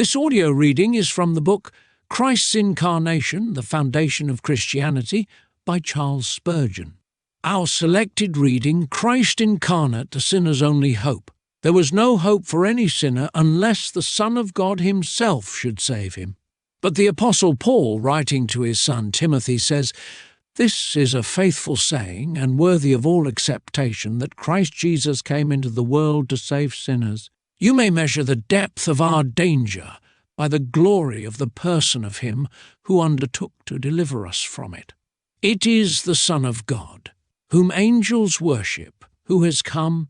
This audio reading is from the book Christ's Incarnation, the Foundation of Christianity by Charles Spurgeon. Our selected reading, Christ Incarnate, the sinner's only hope. There was no hope for any sinner unless the Son of God himself should save him. But the Apostle Paul, writing to his son Timothy, says, "This is a faithful saying and worthy of all acceptation, that Christ Jesus came into the world to save sinners. You may measure the depth of our danger by the glory of the person of him who undertook to deliver us from it. It is the Son of God, whom angels worship, who has come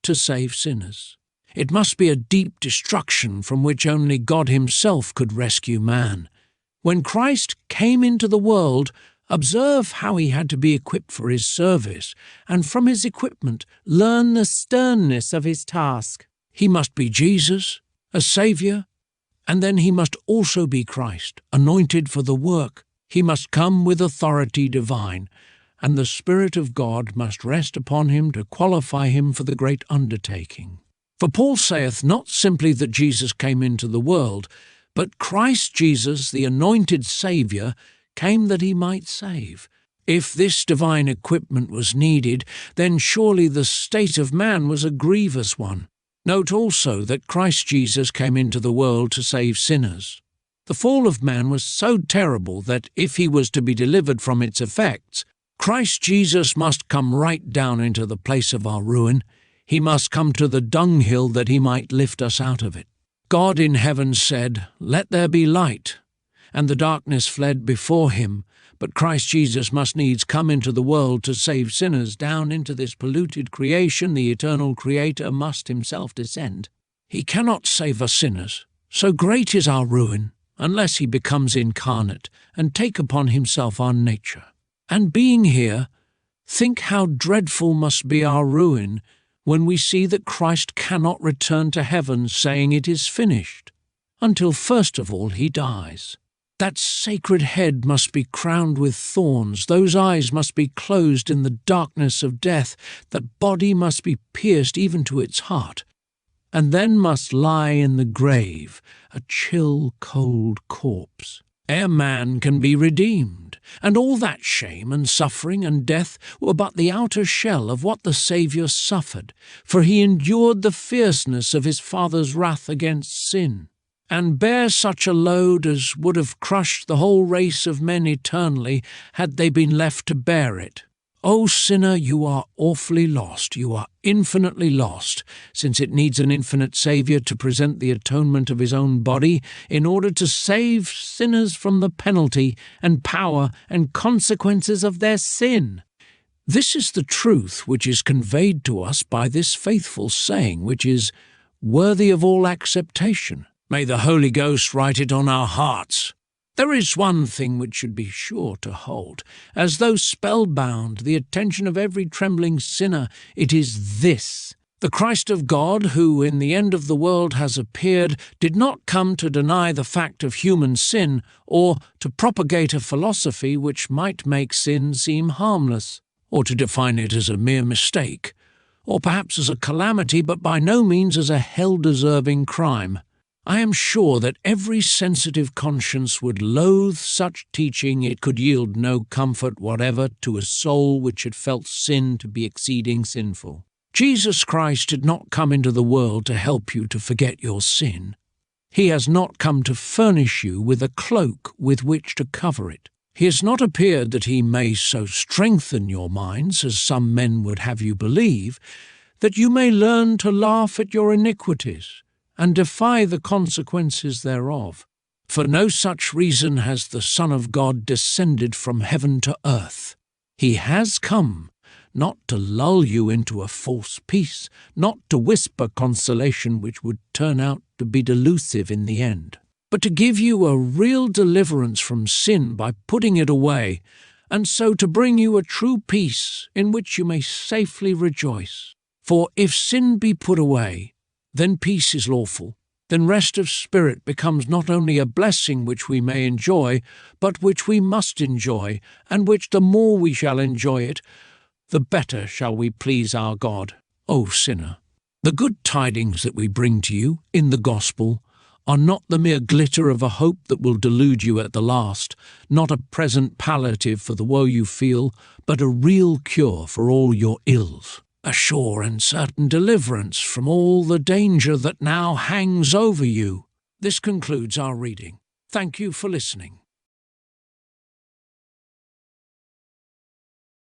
to save sinners. It must be a deep destruction from which only God himself could rescue man. When Christ came into the world, observe how he had to be equipped for his service, and from his equipment learn the sternness of his task. He must be Jesus, a Saviour, and then he must also be Christ, anointed for the work. He must come with authority divine, and the Spirit of God must rest upon him to qualify him for the great undertaking. For Paul saith not simply that Jesus came into the world, but Christ Jesus, the anointed Saviour, came that he might save. If this divine equipment was needed, then surely the state of man was a grievous one. Note also that Christ Jesus came into the world to save sinners. The fall of man was so terrible that if he was to be delivered from its effects, Christ Jesus must come right down into the place of our ruin. He must come to the dunghill that he might lift us out of it. God in heaven said, "Let there be light," and the darkness fled before him. But Christ Jesus must needs come into the world to save sinners. Down into this polluted creation the eternal Creator must himself descend. He cannot save us sinners, so great is our ruin, unless he becomes incarnate and take upon himself our nature. And being here, think how dreadful must be our ruin when we see that Christ cannot return to heaven saying it is finished, until first of all he dies. That sacred head must be crowned with thorns, those eyes must be closed in the darkness of death, that body must be pierced even to its heart, and then must lie in the grave, a chill, cold corpse, ere man can be redeemed. And all that shame and suffering and death were but the outer shell of what the Saviour suffered, for he endured the fierceness of his Father's wrath against sin, and bare such a load as would have crushed the whole race of men eternally had they been left to bear it. O sinner, you are awfully lost, you are infinitely lost, since it needs an infinite Saviour to present the atonement of his own body in order to save sinners from the penalty and power and consequences of their sin. This is the truth which is conveyed to us by this faithful saying, which is worthy of all acceptation. May the Holy Ghost write it on our hearts. There is one thing which should be sure to hold, as though spellbound, the attention of every trembling sinner. It is this: the Christ of God, who in the end of the world has appeared, did not come to deny the fact of human sin, or to propagate a philosophy which might make sin seem harmless, or to define it as a mere mistake, or perhaps as a calamity, but by no means as a hell-deserving crime. I am sure that every sensitive conscience would loathe such teaching. It could yield no comfort whatever to a soul which had felt sin to be exceeding sinful. Jesus Christ did not come into the world to help you to forget your sin. He has not come to furnish you with a cloak with which to cover it. He has not appeared that he may so strengthen your minds, as some men would have you believe, that you may learn to laugh at your iniquities and defy the consequences thereof. For no such reason has the Son of God descended from heaven to earth. He has come, not to lull you into a false peace, not to whisper consolation which would turn out to be delusive in the end, but to give you a real deliverance from sin by putting it away, and so to bring you a true peace in which you may safely rejoice. For if sin be put away, then peace is lawful. Then rest of spirit becomes not only a blessing which we may enjoy, but which we must enjoy, and which the more we shall enjoy it, the better shall we please our God. O sinner, the good tidings that we bring to you in the gospel are not the mere glitter of a hope that will delude you at the last, not a present palliative for the woe you feel, but a real cure for all your ills, a sure and certain deliverance from all the danger that now hangs over you. This concludes our reading. Thank you for listening.